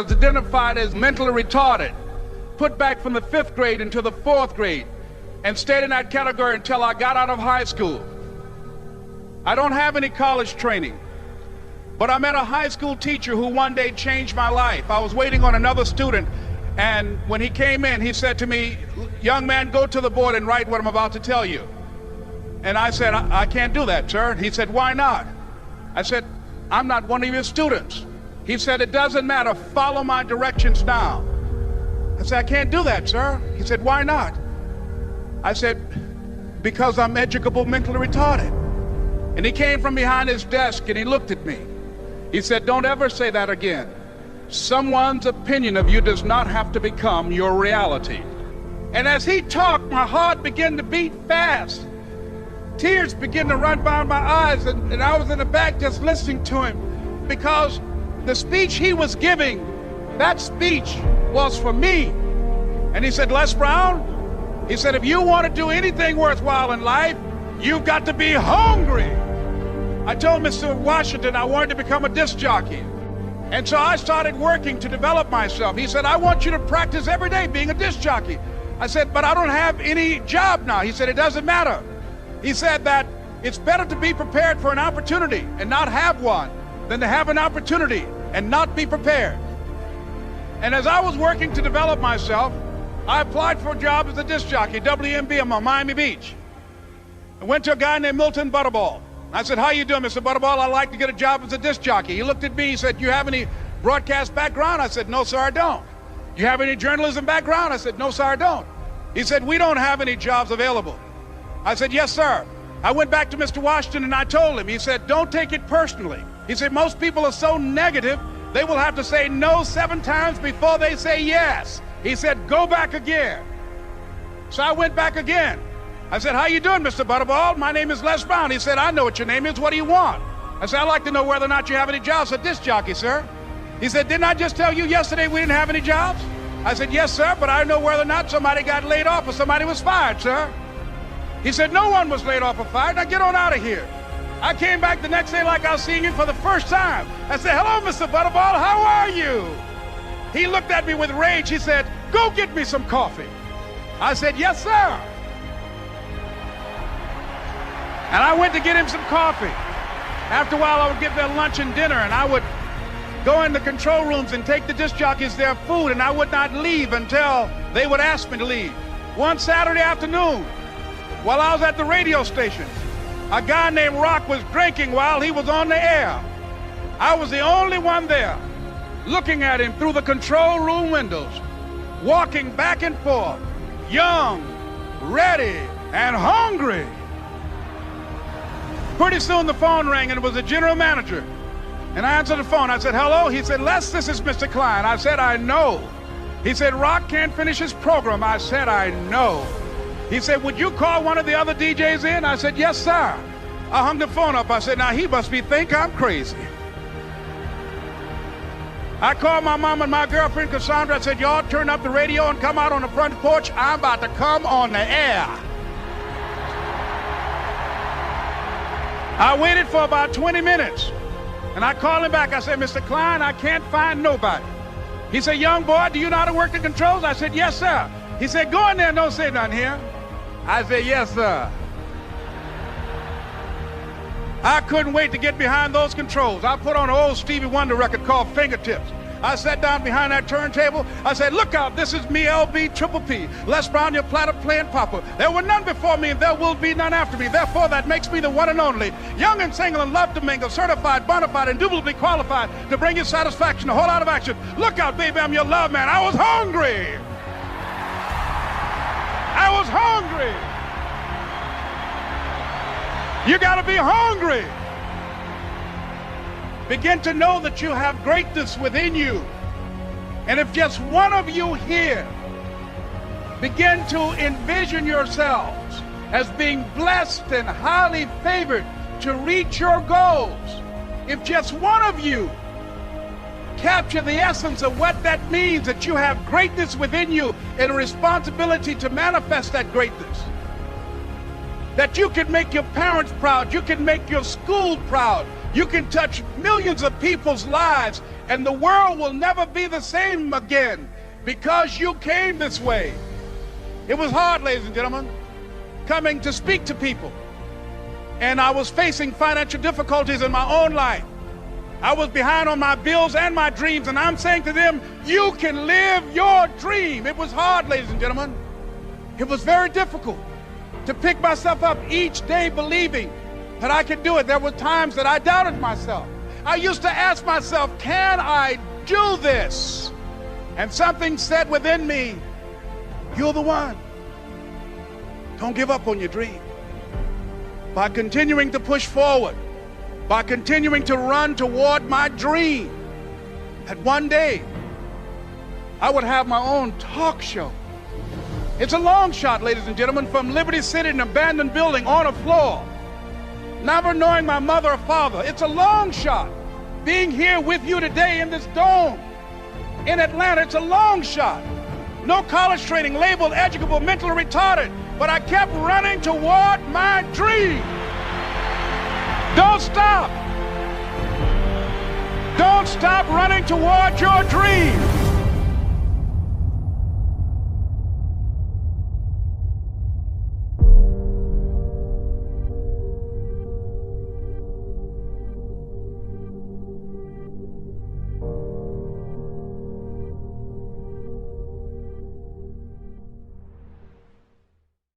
was identified as mentally retarded, put back from the 5th grade into the 4th grade, and stayed in that category until I got out of high school. I don't have any college training, but I met a high school teacher who one day changed my life. I was waiting on another student, and when he came in, he said to me, "Young man, go to the board and write what I'm about to tell you." And I said, I can't do that, sir. He said, "Why not?" I said, "I'm not one of your students." He said, "It doesn't matter, follow my directions now." I said, "I can't do that, sir." He said, "Why not?" I said, "Because I'm educable mentally retarded." And he came from behind his desk and he looked at me. He said, "Don't ever say that again. Someone's opinion of you does not have to become your reality." And as he talked, my heart began to beat fast. Tears began to run down my eyes, and I was in the back just listening to him, because the speech he was giving, that speech was for me. And he said, "Les Brown," he said, "if you want to do anything worthwhile in life, you've got to be hungry." I told Mr. Washington I wanted to become a disc jockey. And so I started working to develop myself. He said, "I want you to practice every day being a disc jockey." I said, "But I don't have any job now." He said, "It doesn't matter." He said that it's better to be prepared for an opportunity and not have one than to have an opportunity and not be prepared. And as I was working to develop myself, I applied for a job as a disc jockey, WMBM on Miami Beach. I went to a guy named Milton Butterball. I said, "How you doing, Mr. Butterball? I'd like to get a job as a disc jockey." He looked at me, he said, "You have any broadcast background?" I said, "No, sir, I don't." "You have any journalism background?" I said, "No, sir, I don't." He said, "We don't have any jobs available." I said, "Yes, sir." I went back to Mr. Washington and I told him. He said, "Don't take it personally." He said, "Most people are so negative, they will have to say no 7 times before they say yes." He said, "Go back again." So I went back again. I said, "How you doing, Mr. Butterball? My name is Les Brown." He said, "I know what your name is. What do you want?" I said, "I'd like to know whether or not you have any jobs for disc jockey, sir." He said, "Didn't I just tell you yesterday we didn't have any jobs?" I said, "Yes, sir, but I know whether or not somebody got laid off or somebody was fired, sir." He said, "No one was laid off or fired. Now get on out of here." I came back the next day like I was seeing him for the first time. I said, "Hello, Mr. Butterball, how are you?" He looked at me with rage. He said, "Go get me some coffee." I said, "Yes, sir." And I went to get him some coffee. After a while, I would get their lunch and dinner, and I would go in the control rooms and take the disc jockeys their food, and I would not leave until they would ask me to leave. One Saturday afternoon, while I was at the radio station, a guy named Rock was drinking while he was on the air. I was the only one there, looking at him through the control room windows, walking back and forth, young, ready, and hungry. Pretty soon the phone rang, and it was the general manager. And I answered the phone. I said, "Hello?" He said, "Les, this is Mr. Klein." I said, "I know." He said, "Rock can't finish his program." I said, "I know." He said, "Would you call one of the other DJs in?" I said, "Yes, sir." I hung the phone up. I said, "Now he must think I'm crazy." I called my mom and my girlfriend, Cassandra. I said, "Y'all turn up the radio and come out on the front porch. I'm about to come on the air." I waited for about 20 minutes, and I called him back. I said, "Mr. Klein, I can't find nobody." He said, "Young boy, do you know how to work the controls?" I said, "Yes, sir." He said, "Go in there and don't say nothing here." I said, "Yes, sir." I couldn't wait to get behind those controls. I put on an old Stevie Wonder record called Fingertips. I sat down behind that turntable. I said, "Look out, this is me, LB Triple P, Les Brown, your platter playing papa. There were none before me, and there will be none after me. Therefore, that makes me the one and only. Young and single and love to mingle, certified, bona fide, indubitably qualified to bring you satisfaction, a whole lot of action. Look out, baby, I'm your love man." I was hungry. I was hungry. You got to be hungry. Begin to know that you have greatness within you. And if just one of you here begin to envision yourselves as being blessed and highly favored to reach your goals, if just one of you capture the essence of what that means, that you have greatness within you and a responsibility to manifest that greatness, that you can make your parents proud, you can make your school proud, you can touch millions of people's lives And the world will never be the same again because you came this way. It was hard, ladies and gentlemen, coming to speak to people. And I was facing financial difficulties in my own life. I was behind on my bills and my dreams, and I'm saying to them, you can live your dream. It was hard, ladies and gentlemen. It was very difficult to pick myself up each day believing that I could do it. There were times that I doubted myself. I used to ask myself, can I do this? And something said within me, you're the one. Don't give up on your dream. By continuing to push forward, by continuing to run toward my dream, that one day I would have my own talk show. It's a long shot, ladies and gentlemen, from Liberty City, an abandoned building on a floor, never knowing my mother or father. It's a long shot. Being here with you today in this dome in Atlanta, it's a long shot. No college training, labeled educable, mentally retarded, but I kept running toward my dream. Don't stop. Don't stop running toward your dream.